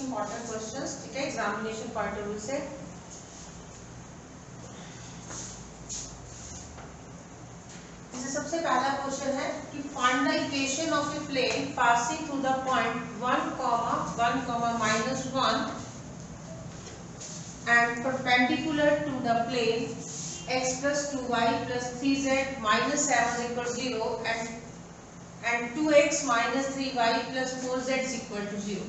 Important questions, ठीक है, examination point of view से। इससे सबसे पहला क्वेश्चन है कि find the equation of a plane passing through the point 1, 1, -1 and perpendicular to the plane x plus 2y plus 3z minus 7 equals 0 and 2x minus 3y plus 4z is equal to 0।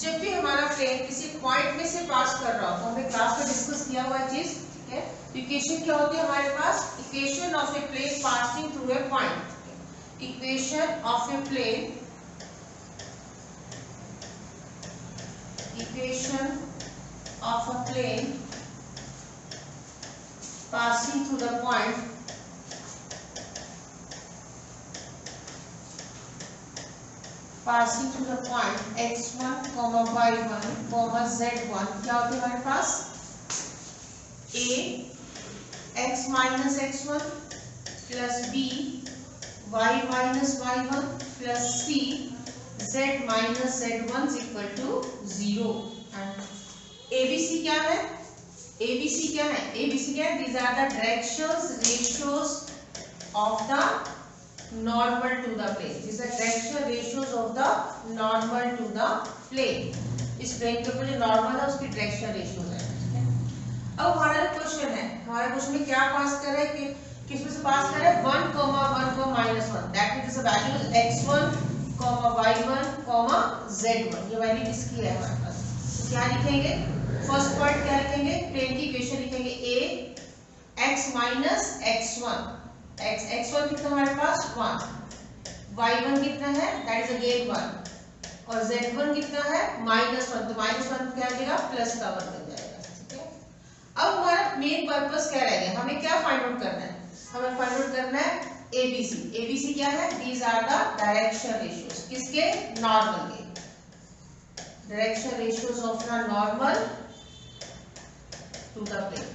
जब भी हमारा plane किसी point में से पास कर रहा हो, तो हमने क्लास में डिस्कस किया हुआ चीज, ठीक है। इक्वेशन क्या होती है हमारे पास? Equation of a plane passing through a point. Equation of a plane, equation of a plane passing through the point x1, y1, z1 क्या होती है हमारे पास? a x minus x1 plus b y minus y1 plus c z minus z1 is equal to 0। ABC क्या है? ABC क्या है? ABC क्या है? These are the directions, ratios of the normal to the plane। These are direction ratios of the normal to the plane। इस plane के ऊपर जो नॉर्मल है उसकी डायरेक्शन रेशियोज है, ठीक है। अब हमारा क्वेश्चन है, हमारे क्वेश्चन में क्या पास कर रहा है कि किसमें से पास कर रहा है? 1, 1, -1 that means the values x1, y1, z1। ये वैल्यू किसकी है हमारे पास? तो क्या लिखेंगे? फर्स्ट पॉइंट क्या लिखेंगे? प्लेन की इक्वेशन लिखेंगे a x minus x1, x1 कितना हमारे पास? 1, y1 कितना है? दैट इज अगेन 1, और z1 कितना है? -1, तो -1 क्या मिलेगा? प्लस का 1 बन जाएगा, ठीक है। अब हमारा मेन पर्पस क्या रह गया? हमें क्या फाइंड आउट करना है? हमें फाइंड आउट करना है ABC। ABC क्या है? These are the direction ratios, किसके? नॉर्मल के। Direction ratios of the normal to the plane.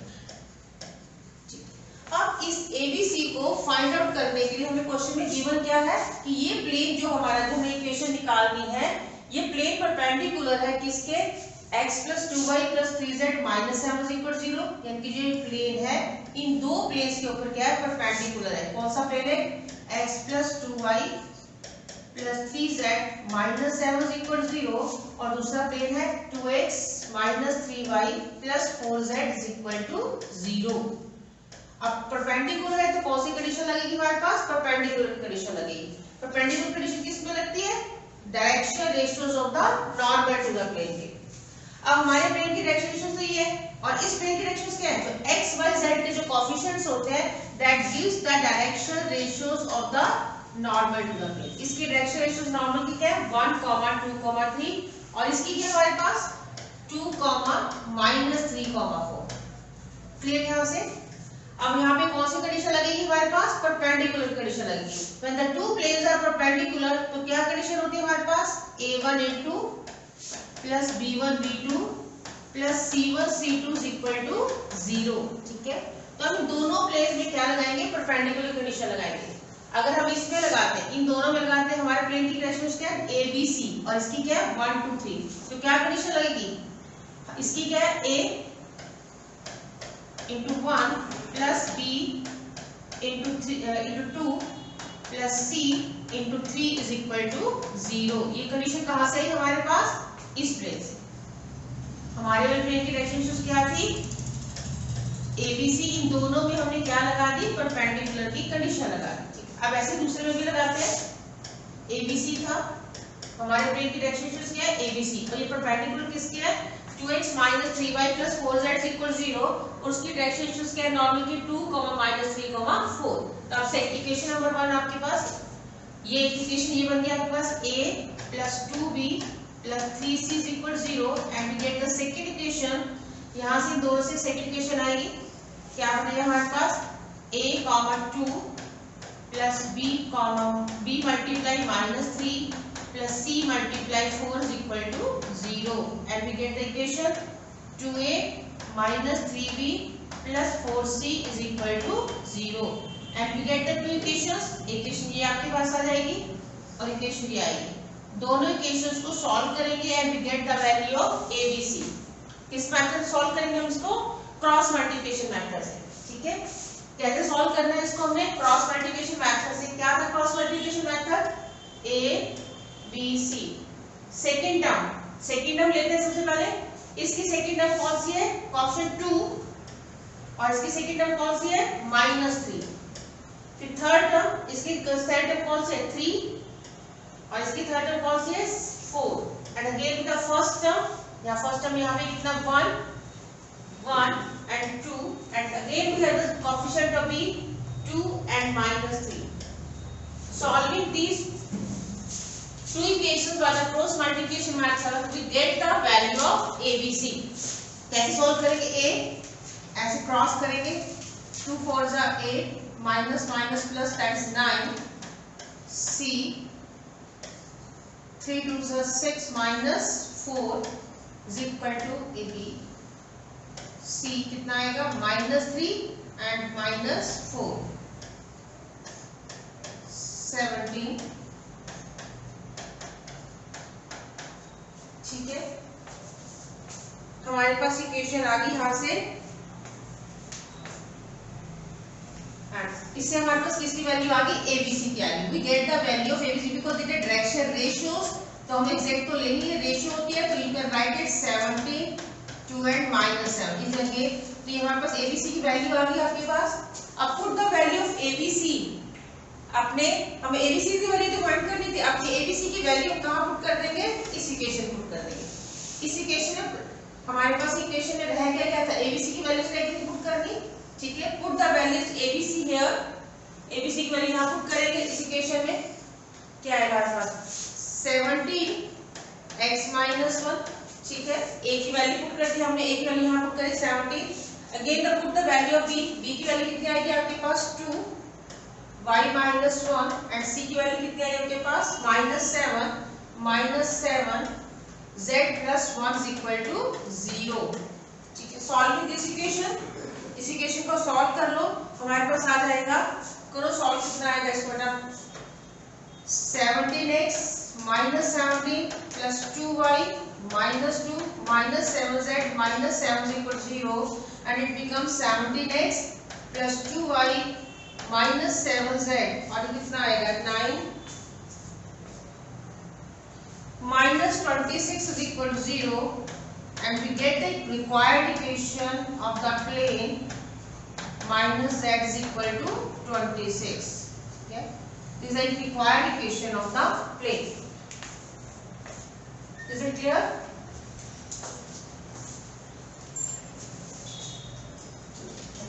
अब इस ABC को फाइंड आउट करने के लिए हमें क्वेश्चन में गिवन क्या है कि ये प्लेन जो हमारा, जो हमें इक्वेशन निकालनी है, ये प्लेन परपेंडिकुलर है किसके? x plus 2y plus 3z minus 7 is equal to 0। यानी कि जो प्लेन है इन दो प्लेन्स के ऊपर क्या है? परपेंडिकुलर है। कौन सा प्लेन है? x plus 2y plus 3z minus 7 is equal to 0, और दूसरा प्लेन है 2x minus 3y plus 4z is equal to 0। अब परपेंडिकुलर है तो कौन सी कंडीशन लगेगी हमारे पास? परपेंडिकुलर कंडीशन लगेगी। परपेंडिकुलर कंडीशन किस में लगती है? Direction ratios of the normal to the plane के। अब हमारे प्लेन की डायरेक्शन रेशियोज तो ये है, और इस प्लेन की डायरेक्शंस क्या है? तो x y z के जो कोएफिशिएंट्स होते हैं that gives the direction ratios of the normal to the plane. इसकी डायरेक्शन रेशियोज नॉर्मल की क्या है? 1, 2, 3, और इसकी क्या हमारे पास? 2, -3, 4। क्लियर यहाँ से? अब यहाँ पे कौन सी कंडीशन लगेगी हमारे पास? परपेंडिकुलर कंडीशन लगेगी। When the two planes are perpendicular, तो क्या कंडीशन होती है हमारे पास? a1 a2 plus b1 b2 plus c1 c2 is equal to 0, ठीक है। तो हम दोनों प्लेन्स में क्या लगाएंगे? परपेंडिकुलर कंडीशन लगाएंगे। अगर हम इसमें लगाते हैं, इन दोनों में लगाते हैं, हमारे प्लेन की डायरेक्शन क्या है? ABC, और इसकी क्या है? 1, 2, 3। तो क्या कंडीशन लगेगी? इसकी क्या है? a into 1 plus b into 2 plus c into 3 is equal to 0। ये कंडीशन कहाँ से है हमारे पास? इस प्लेन से। हमारे वाले प्लेन की डायरेक्शन क्या थी? ABC। इन दोनों में हमने क्या लगा दी? परपेंडिकुलर की कंडीशन लगा दी। अब ऐसे दूसरे में भी लगाते हैं। ABC था, हमारे प्लेन की डायरेक्शन क्या है? ABC, और ये परपेंडिकुलर किसके है? 2x minus 3y plus 4z is equal to 0, और उसकी डायरेक्शन रेशियोज क्या है? नॉर्मल की 2, -3, 4। तो अब से इक्वेशन नंबर 1 आपके पास, ये इक्वेशन ये बन गया आपके पास a plus 2b plus 3c is equal to 0, and we get the second equation। यहाँ से दोनों से सेकंड इक्वेशन आएगी, क्या बनेगा हमारे पास? a, 2 plus b multiply -3 plus c multiply 4 is equal to 0, and we get the equation 2a minus 3b plus 4c is equal to 0, and we get the two equations। Equation ये आपके पास आ जाएगी और equation ये आएगी। दोनों equations को solve करेंगे and we get the value of ABC. किस मेथड सॉल्व करेंगे हम इसको? क्रॉस मल्टीप्लिकेशन मेथड से। ठीक है, कैसे सॉल्व करना है इसको हमने? क्रॉस मल्टीप्लिकेशन मेथड से। क्या था cross multiplication method? A B C. Second term लेते हैं सबसे पहले। इसकी सेकंड टर्म कौन सी है? कोएफिशिएंट 2 और इसकी सेकंड टर्म कौन सी है? -3। फिर थर्ड टर्म, इसकी थर्ड टर्म कौन सी है? 3 और इसकी थर्ड टर्म कौन सी है? 4 and again the first term, या फर्स्ट टर्म यहाँ पे कितना? 1 and 2 and again we have the coefficient of b 2 and -3. Solving these two equations by the cross multiplication method we get the value of abc. कैसे solve करेंगे? a ऐसे cross करेंगे, 2 4s are 8 minus minus plus times 9, c 3 2s are 6 minus 4 is equal to ab. C कितना आएगा? -3 and -4 17। ठीक है, हमारे पास इक्वेशन आ गई यहाँ से। इससे हमारे पास किसकी वैल्यू आ गई? एबीसी की आ गई। We get the value of ABC because it is direction ratios, तो हम एग्जैक्ट तो लेनी है, रेशियो होती है, तो you can right it 17 2 and -7 is again. तो ये हमारे पास एबीसी की वैल्यू आ गई आपके पास। अब put the value of ABC. अपने हमें एबीसी की वैल्यू तो फाइंड करनी थी, अब ये एबीसी की वैल्यू कहां पुट कर देंगे? इस इक्वेशन पुट कर देंगे। इस इक्वेशन में हमारे पास इक्वेशन में रह गया क्या था? एबीसी की वैल्यू कैसे पुट करनी? ठीक है, put the values ABC here. ABC की वैल्यू यहां पुट करेंगे इस इक्वेशन में। क्या आएगा हमारे पास? 17 x - 1। ठीक है, a की वैल्यू पुट कर दी हमने, a की वैल्यू यहां पुट करी 17। Again the put the value of b। b की वैल्यू कितनी आएगी आपके पास? 2 y - 1 एंड c की वैल्यू कितनी आएगी आपके पास? -7 z + 1 = 0। ठीक है, सॉल्विंग दिस इक्वेशन, इस इक्वेशन को सॉल्व कर लो, हमारे पास आ जाएगा। करो सॉल्व, कितना आएगा इसको बेटा? 17x - 17 + 2y - 2 - 7z - 7 = 0 and it becomes 17x + 2y - 7z और ये कितना आएगा? 9 -26 = 0 and we get the required equation of the plane -z = 26. Okay, this is the required equation of the plane. Is it clear?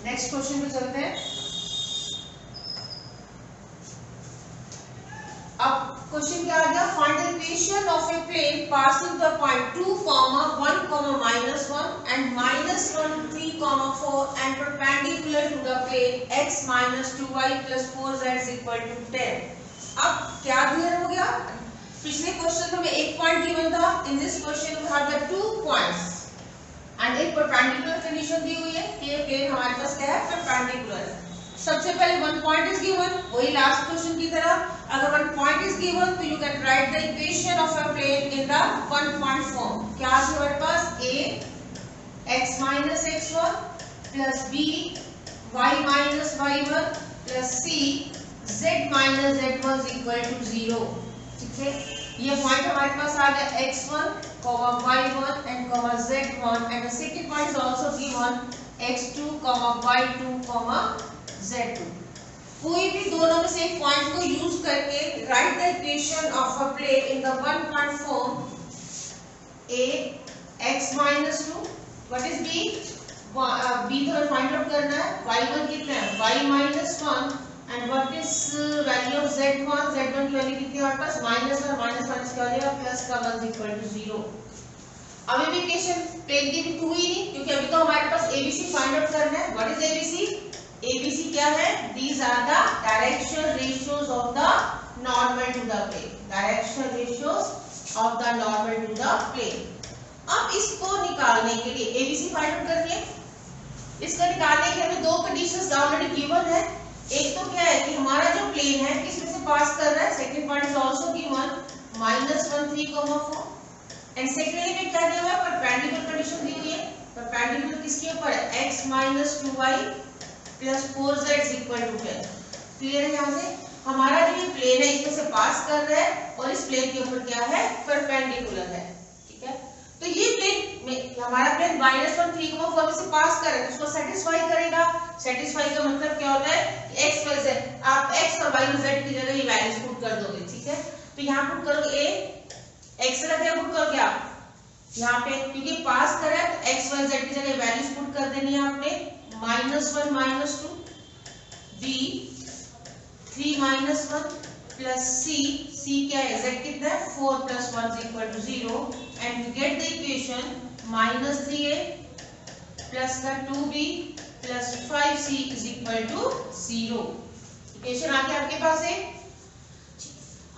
Next question पे चलते हैं। अब question क्या आ गया? Find the equation of a plane passing the point 2, 1, -1 and -1 3, 4 and perpendicular to the plane x - 2y + 4z = 10। अब क्या clear हो गया? पिछले क्वेश्चन में एक पॉइंट गिवन था, in this question we have the 2 points and एक परपेंडिकुलर कंडीशन दी हुई है कि ये प्लेन हमारे पास क्या है? परपेंडिकुलर है। सबसे पहले वन पॉइंट इज गिवन, वही लास्ट क्वेश्चन की तरह। अगर वन पॉइंट इज गिवन तो you can write the equation of a plane in the one point form. क्या है हमारे पास? a x - x1 + b y - y1 + c z - z1 = 0। ठीक है, ये पॉइंट हमारे पास आ गया x1, y1 and z1 and the second point is also given x2, y2, z2। कोई भी दोनों में से एक पॉइंट को यूज करके write the equation of a plane in the one point form. a x - 2 what is b? b तो find out करना है। y1 कितना है? y - 1 and what is value of z1? z1 की वैल्यू कितनी है हमारे पास? -1 क्या हो जाएगा? प्लस का 1 = 0। अब ये इक्वेशन प्लेन की भी हुई नहीं, क्योंकि अभी तो हमारे पास एबीसी फाइंड आउट करना है। What is ABC? एबीसी क्या है? These are the direction ratios of the normal to the plane. Direction ratios of the normal to the plane. अब इसको निकालने के लिए एबीसी फाइंड आउट करनी है। इसको निकालने के लिए हमें दो कंडीशंस ऑलरेडी गिवन है। एक तो क्या है कि हमारा जो प्लेन है किस में से पास कर रहा है? Second point is also given -1 3, 4 and secondly में क्या दिया हुआ है, परपेंडिकुलर कंडीशन दी हुई है। परपेंडिकुलर किसके ऊपर है, x - 2y + 4z = 10। क्लियर है? यहाँ से हमारा जो ये प्लेन है इसमें से पास कर रहा है और इस प्लेन के ऊपर क्या है, परपेंडिकुलर है। ठीक है, तो ये प्लेन में हमारा प्लेन -1 3, 4 में से पास कर रहा है, तो उसको सेटिस्फाई करेगा। सेटिस्फाई का मतलब क्या होता है कि x y z, आप x और y और z की जगह ये वैल्यूज पुट कर दोगे। ठीक है, तो यहाँ पुट करोगे a, x का क्या पुट करोगे आप यहाँ पे, क्योंकि पास कर रहा है तो x y z की जगह वैल्यूज पुट कर देनी है आपने। -1 - 2 b 3 - 1 प्लस c क्या है, z कितना है, 4 + 1 = 0 and we get the equation -3a plus का 2b प्लस 5c = 0। इक्वेशन आ गया आपके पास है।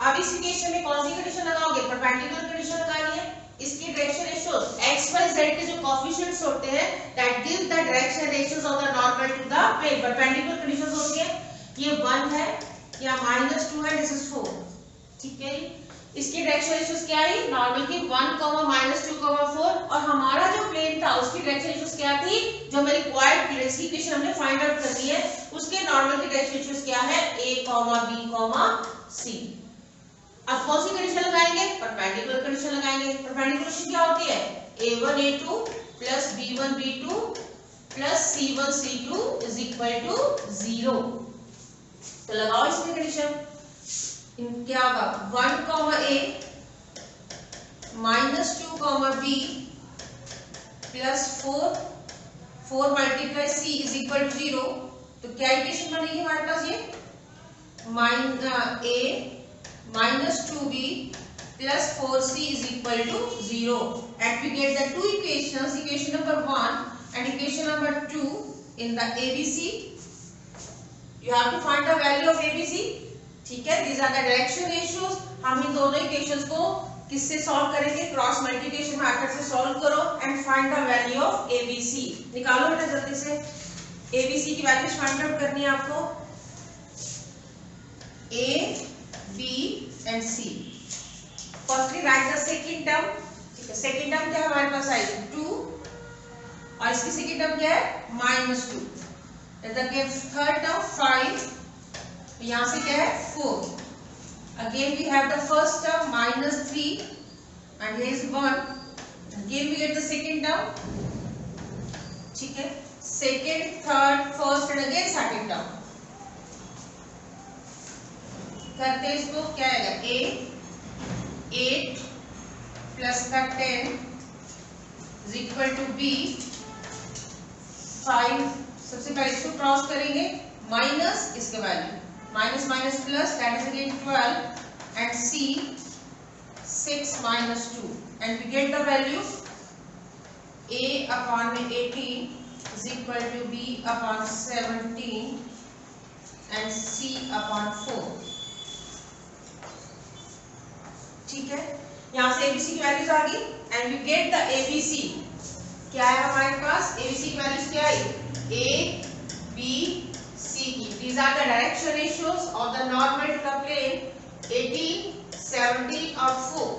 अब इस इक्वेशन में कौन सी कंडीशन लगाओगे, परपेंडिकुलर कंडीशन लगानी है। इसकी direction ratios x y z के जो कोएफिशिएंट्स होते हैं that give the direction ratios of the normal to the plane. Perpendicular conditions होती है, ये 1 है या -2 है, दिस इज 4। ठीक है, इसकी डायरेक्शन रेशियोस क्या है, नॉर्मल की 1, -2, 4 और हमारा जो प्लेन था उसकी डायरेक्शन रेशियोस क्या थी, जो हमें रिक्वायर्ड प्लेन की इक्वेशन हमने फाइंड आउट करनी है, उसके नॉर्मल की डायरेक्शन रेशियोस क्या है, a, b, c। अब कौन सी कंडीशन लगाएंगे, परपेंडिकुलर कंडीशन लगाएंगे। परपेंडिकुलर कंडीशन क्या होती है, a1 a2 plus b1 b2 plus c1 c2 = 0। तो लगाओ इसमें कंडीशन, क्या होगा, 1, a -2, b प्लस 4 × c = 0। तो क्या इक्वेशन बनेगी हमारे पास, ये a -2b plus 4c = 0 and we get the two equations, equation number 1 and equation number 2 in the ABC. You have to find the value of ABC. ठीक है, these are the direction ratios। हम इन दोनों equations को किससे solve करेंगे, cross multiplication method से solve करो and find the value of ABC। निकालो बेटा जल्दी से, ABC की वैल्यूज फाइंड आउट करनी है आपको, A B and C। Firstly write the second term। ठीक है, सेकंड टर्म क्या है हमारे पास आई 2 और इसकी सेकंड टर्म क्या है -2। इधर थर्ड टर्म 5, यहाँ से क्या है 4। Again we have the first term -3 and here is 1। Again we get the second term। ठीक है, second, third, first and again second term करते हैं इसको, क्या आएगा, a 8 प्लस का 10 = b 5। सबसे पहले इसको क्रॉस करेंगे, माइनस इसके value minus minus plus that is again 12 and c 6 - 2 and we get the value a/18 = b/17 and c/4। ठीक है, यहाँ से ABC की वैल्यूज आ गई and we get the ABC। क्या है हमारे पास, ABC की वैल्यूज क्या है, A B C की। These are the direction ratios of the normal to the plane 18, 17 और 4।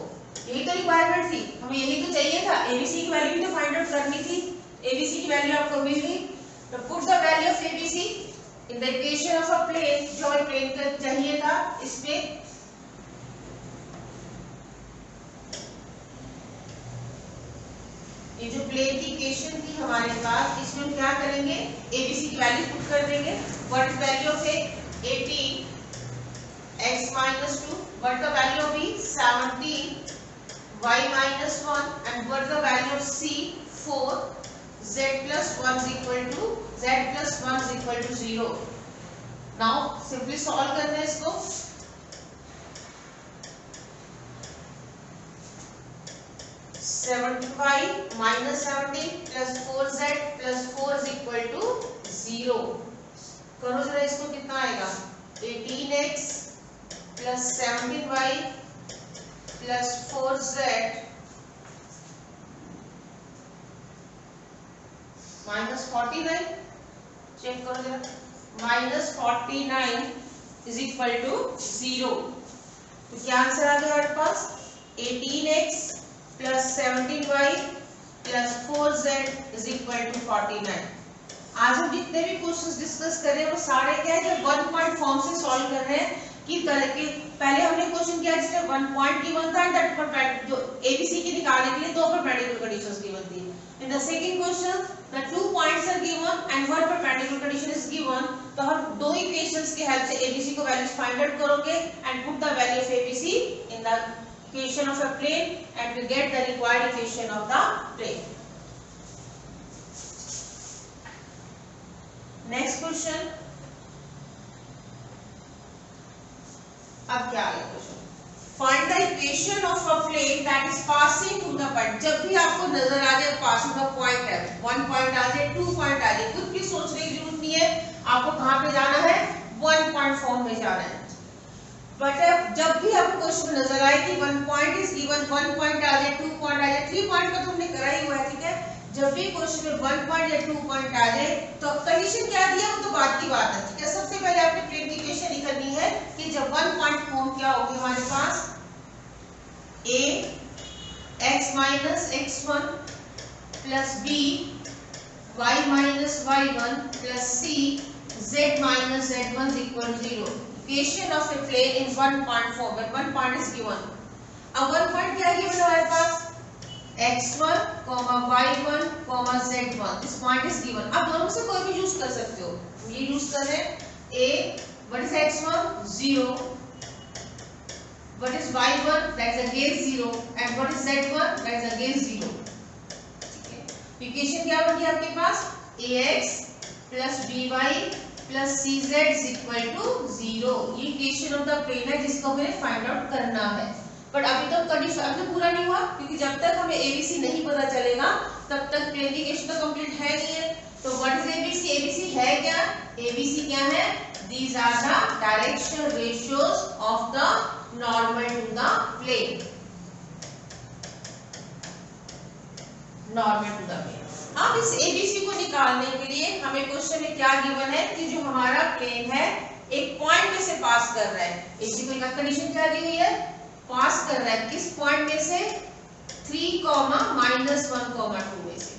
यही तो रिक्वायरमेंट थी, हमें यही तो चाहिए था, ABC की वैल्यू भी तो फाइंड आउट करनी थी। ABC की वैल्यू आपको मिल गई, तो put the value of ABC in the equation of a plane, जो हमें प्लेन का चाहिए था। इसमें ये जो प्लेन की इक्वेशन थी हमारे पास, इसमें हम क्या करेंगे, ABC की वैल्यू पुट कर देंगे। What is value of A 18 x - 2, what the value of B 17 y - 1 and what the value of C 4 z + 1 = 0। Now simply solve करना है इसको। 75 - 17 + 4z + 4 = 0। करो जरा इसको, कितना आएगा, 18x + 17y + 4z -49। चेक करो जरा, -49 = 0। तो क्या आंसर आ गया हमारे पास 18x plus 17y plus 4z is equal to 49। आज हम जितने भी क्वेश्चंस डिस्कस कर रहे हैं वो सारे क्या है कि वन पॉइंट फॉर्म से सॉल्व कर रहे हैं। कि पहले हमने क्वेश्चन किया जिसमें वन पॉइंट गिवन था एंड दैट जो एबीसी की निकालने के लिए दो परपेंडिकुलर कंडीशंस गिवन थी। In the second question the 2 points are given and one perpendicular condition is given. तो हम दो इक्वेशंस की हेल्प से एबीसी को वैल्यूज फाइंड आउट करोगे and put the value of ABC in the equation of a plane and we get the required equation of the plane. Next question, अब क्या है question, find the equation of a plane that is passing through the point. जब भी आपको नजर आ जाए passing the point है, 1 point आ जाए 2 पॉइंट आ जाए, कुछ भी सोचने की जरूरत नहीं है, आपको कहां पे जाना है, 1 पॉइंट फॉर्म में जाना है। बट जब भी आपको क्वेश्चन नजर आए कि 1 पॉइंट इज गिवन, 1 पॉइंट आ जाए 2 पॉइंट आ जाए 3 पॉइंट का तो हमने करा ही हुआ है, ठीक है। जब भी क्वेश्चन में 1 पॉइंट या 2 पॉइंट आ जाए तो कंडीशन क्या दिया वो तो बात की बात है, ठीक है। सबसे पहले आपने प्लेन की इक्वेशन निकालनी है कि जब 1 पॉइंट फॉर्म क्या होगी हमारे पास, a x minus x1 plus b y minus y1 plus c z minus z1 is equal to 0. Equation of a plane in 1 point form when 1 point is given. अब 1 point क्या given है हमारे पास, x1, y1, z1, this point is given। अब दोनों से कोई भी use कर सकते हो, ये यूज कर रहे हैं a, what is x1, 0, what is y1, that is again 0, and what is z1, that is again 0, ठीक है। इक्वेशन क्या बन गया आपके पास, ax plus by plus cz is equal to 0। ये इक्वेशन ऑफ द प्लेन है जिसको हमें फाइंड आउट करना है। बट अभी तो कंडीशन अभी तो पूरा नहीं हुआ, क्योंकि जब तक हमें एबीसी नहीं पता चलेगा तब तक प्लेन की इक्वेशन तो कंप्लीट है नहीं है। तो व्हाट इज एबीसी, एबीसी है क्या, एबीसी क्या है, these are the direction ratios of the normal to the plane, normal to the plane. अब इस एबीसी को निकालने के लिए हमें क्वेश्चन में क्या गिवन है कि जो हमारा प्लेन है एक पॉइंट में से पास कर रहा है। एबीसी को कंडीशन क्या दी हुई है, पास कर रहा है किस पॉइंट में से, 3, -1, 2 में से,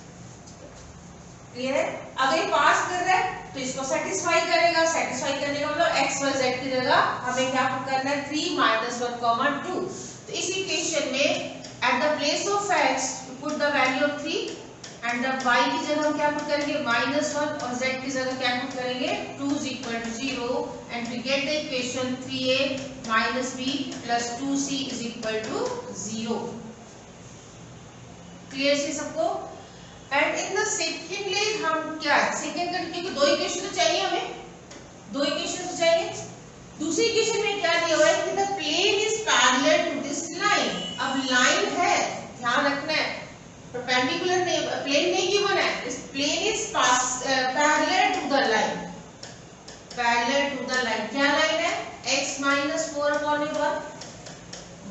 क्लियर है। अगर ये पास कर रहा है तो इसको सेटिस्फाई करेगा, सेटिस्फाई करने का मतलब x y z की जगह हमें क्या पुट करना है, 3, -1, 2। तो इस इक्वेशन में at the place of x put the value of 3 and the y की जगह हम क्या पुट करेंगे, -1, और z की जगह क्या पुट करेंगे, 2 is equal to 0 and we get the equation 3a minus b plus 2c is equal to 0। Clear है सबको। एंड इन द सेकेंडली हम क्या है, सेकेंड क्योंकि दो इक्वेशन तो चाहिए हमें, दो इक्वेशन तो चाहिए। दूसरी इक्वेशन में क्या दिया हुआ है कि the plane is parallel to this line. अब लाइन है, ध्यान रखना है, परपेंडिकुलर नहीं, प्लेन नहीं गिवन है, इस plane is parallel to the line, parallel to the line. क्या लाइन है, x minus 4 upon 1,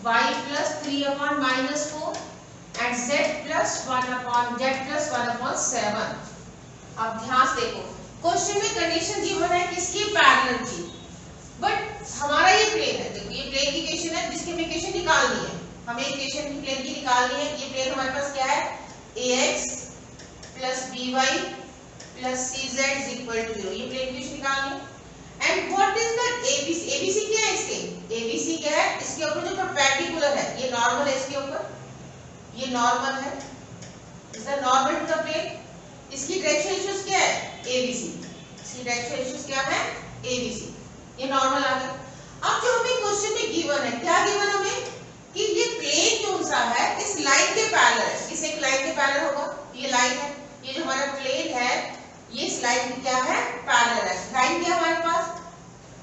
y plus 3 upon -4 and z plus 1 upon 7। अब ध्यान से देखो, क्वेश्चन में कंडीशन गिवन है किसकी, पैरेलल की, बट हमारा ये प्लेन है, देखो ये प्लेन की इक्वेशन है जिसकी हमें इक्वेशन निकालनी है, हमें इक्वेशन की प्लेन की निकालनी है। ये प्लेन हमारे पास क्या है, ax plus by plus cz is equal to 0, ये प्लेन की इक्वेशन निकालनी है। And what is the ABC, ABC क्या है इसके, एबीसी क्या है, इसके ऊपर जो परपेंडिकुलर है, ये नॉर्मल है, इसके ऊपर ये नॉर्मल है, is the normal to the plane. इसकी डायरेक्शन रेशियोज क्या है, एबीसी, इसकी डायरेक्शन रेशियोज क्या है, एबीसी, ये नॉर्मल आ गया। अब जो हमें क्वेश्चन में गिवन है, क्या गिवन हमें कि ये प्लेन जो सा है इस लाइन के पैरेलल है, किस एक लाइन के पैरेलल होगा, ये लाइन है, ये जो हमारा प्लेन है ये इस लाइन की क्या है, पैरेलल है। लाइन क्या हमारे पास,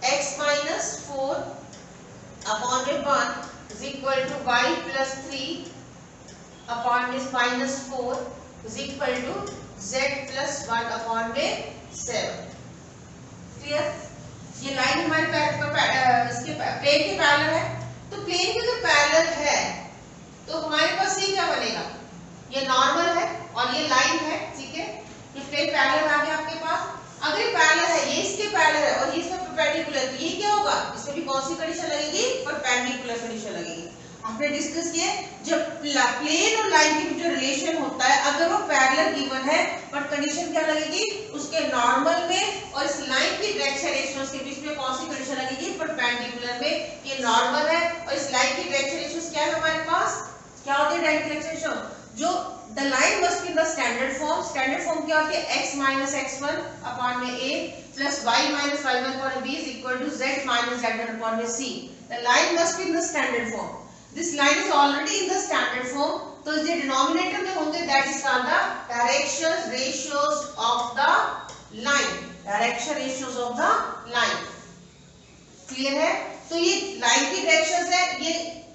x minus 4 upon 1 is equal to y plus 3 upon this minus 4 is equal to z plus 1 upon 7। Clear, ये लाइन हमारे इसके प्लेन के पैरेलल है। तो प्लेन के अगर पैरेलल है तो हमारे पास ये क्या बनेगा, ये नॉर्मल है और ये लाइन है, ठीक है। ये प्लेन पैरेलल आ गया आपके पास। अगर ये इसके पैरेलल है और ये इसमें परपेंडिकुलर, तो ये क्या होगा, इसमें भी कौन सी कंडीशन लगेगी, परपेंडिकुलर कंडीशन लगेगी। आपने डिस्कस किया जब प्लेन और लाइन के बीच जो रिलेशन होता है अगर वो पैरेलल गिवन है बट कंडीशन क्या लगेगी उसके नॉर्मल में और इस लाइन की डायरेक्शन रेशियोज के बीच में कौन सी कंडीशन लगेगी परपेंडिकुलर में। ये नॉर्मल है और इस लाइन की डायरेक्शन रेशियोज क्या है हमारे पास, क्या होती है डायरेक्शन रेशियो, जो the line must be in the standard form. Standard form क्या होती है x minus x1 upon में a plus y minus y1 upon b is equal to z minus z1 upon में c. The line must be in the standard form. This line is already in the standard form. तो जो denominator में होंगे that is called the direction ratios of the line. Direction ratios of the line. Clear है? तो ये line की directions है, ये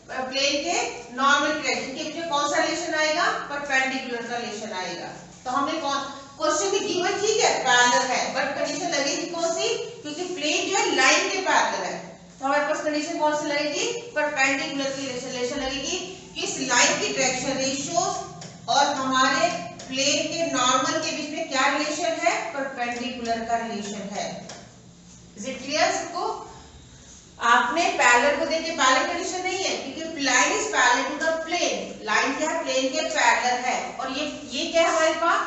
प्लेन के नॉर्मल डायरेक्शन के बीच में कौन सा रिलेशन आएगा, परपेंडिकुलर का रिलेशन आएगा। तो हमें क्वेश्चन में गिवन ठीक है पैरेलल है बट कंडीशन लगेगी कौन सी, क्योंकि प्लेन जो है लाइन के पैरेलल है तो हमारे पास कंडीशन कौन सी लगेगी, परपेंडिकुलर की रिलेशन लगेगी कि इस लाइन की डायरेक्शन रेशियोज और हमारे प्लेन के नॉर्मल के बीच में क्या रिलेशन है, परपेंडिकुलर का रिलेशन है। इज इट क्लियर सबको? आपने पैरेलल को देखे पैरेलल कंडीशन नहीं है क्योंकि line is parallel to the plane, line क्या है प्लेन के पैरेलल है और ये क्या है हमारे पास,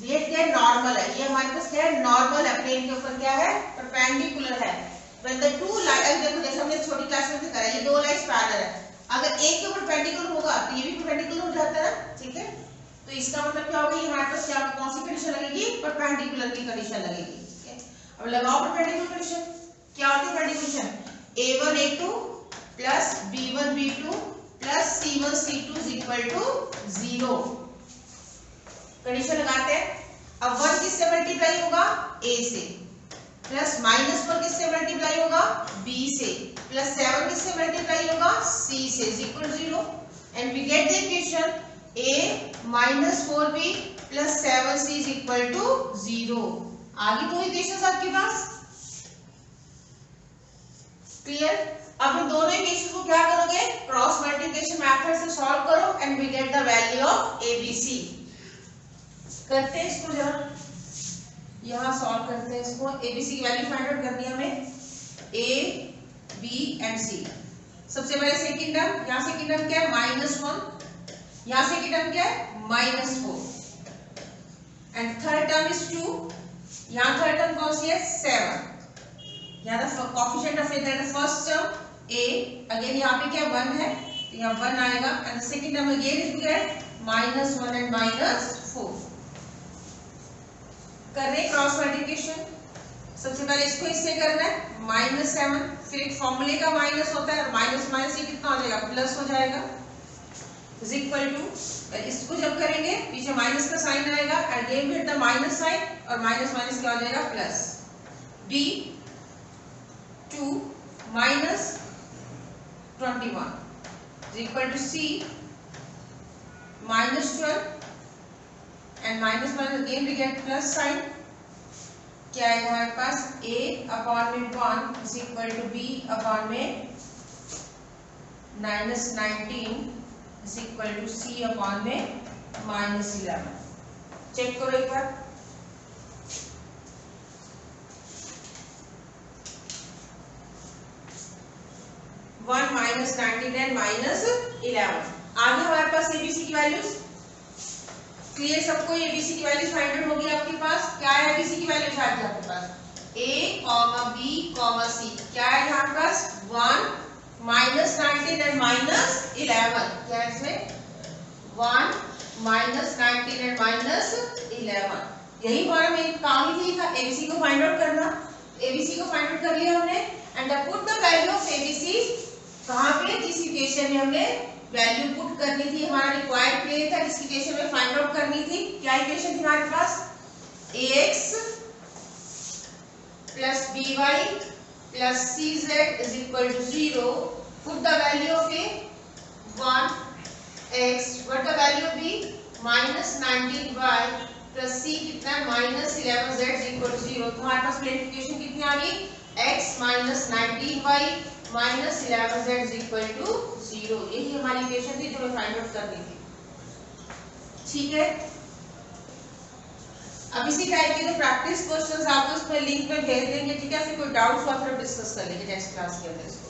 ये क्या है नॉर्मल है, ये हमारे पास क्या है नॉर्मल है, प्लेन के ऊपर क्या है परपेंडिकुलर है। व्हेन द टू लाइन देखो जैसे हमने छोटी क्लास में भी करा ये दो लाइंस पैरेलल है, अगर एक के ऊपर परपेंडिकुलर होगा तो ये भी परपेंडिकुलर हो जाता है, ठीक है। तो इसका मतलब क्या होगा, ये हमारे पास क्या कौन सी कंडीशन लगेगी, परपेंडिकुलर की कंडीशन लगेगी, ठीक है। अब लगाओ परपेंडिकुलर कंडीशन, क्या होती है perpendicular, a1 a2 plus b1 b2 plus c1 c2 is equal to 0। Condition लगाते हैं। अब 1 किससे मल्टीप्लाई होगा, a से, प्लस -1 किससे मल्टीप्लाई होगा, b से, प्लस 7 किससे मल्टीप्लाई होगा, c से, is equal to 0 and we get the equation a minus 4b plus 7c is equal to 0। आगे दो इक्वेशंस आपके पास क्लियर। अब इन दोनों इक्वेशन को क्या करोगे, क्रॉस मल्टीप्लिकेशन मेथड से सॉल्व करो and we get the value of ABC. करते हैं इसको जरा, यहां सॉल्व करते हैं इसको। एबीसी की वैल्यू फाइंड आउट करनी है हमें, ए बी एंड सी। सबसे पहले सेकंड टर्म, यहां सेकंड टर्म क्या है -1, यहां सेकंड टर्म क्या है -4 एंड थर्ड टर्म इज 2, यहां थर्ड टर्म कौन सी है 7। यहाँ the coefficient of the first term a, again यहाँ पे क्या 1 है तो यहाँ 1 आएगा and second term again is get -1 and -4। कर रहे क्रॉस मल्टीप्लिकेशन। सबसे पहले इसको इससे करना है -7, फिर एक फॉर्मूले का माइनस होता है और माइनस माइनस ये कितना हो जाएगा, प्लस हो जाएगा, इज इक्वल टू, इसको जब करेंगे पीछे माइनस का साइन आएगा, again with the minus sign और माइनस माइनस क्या हो जाएगा plus, b 2 minus 21 is equal to c minus 12 and minus minus again we get plus sign। क्या है हमारे पास a upon में 1 is equal to b upon में -19 is equal to c upon में -11। चेक करो एक बार, 1 minus 19 and minus 11। आगे हमारे पास एबीसी की वैल्यूज क्लियर सबको, एबीसी की वैल्यूज फाइंड आउट होगी आपके पास। क्या है एबीसी की वैल्यूज आपके पास, a, b, c। क्या है यहाँ पास 1 minus 19 and minus 11। क्या है इसमें 1 minus 19 and minus 11। यही हमारा मेन काम ही था, एबीसी को फाइंड आउट करना। एबीसी को फाइंड आउट कर लिया हमने and put the value of ABC कहाँ पे, जिस इक्वेशन में हमने वैल्यू पुट करनी थी, हमारा रिक्वायर्ड प्लेन था जिस इक्वेशन में फाइंड आउट करनी थी। क्या इक्वेशन थी हमारे पास, ax plus by plus cz is equal to 0। put the value of a 1 x, what the value of b -19y plus c कितना -11z is equal to 0। तो हमारे पास प्लेन इक्वेशन कितनी आ गई, x -19y -11z is equal to 0। यही हमारी equation थी जो हमें फाइंड आउट करनी थी, ठीक है। अब इसी टाइप के जो प्रैक्टिस क्वेश्चंस आपको उसमें लिंक में भेज देंगे, ठीक है। फिर कोई डाउट्स हो फिर डिस्कस कर लेंगे नेक्स्ट क्लास के अंदर इसको।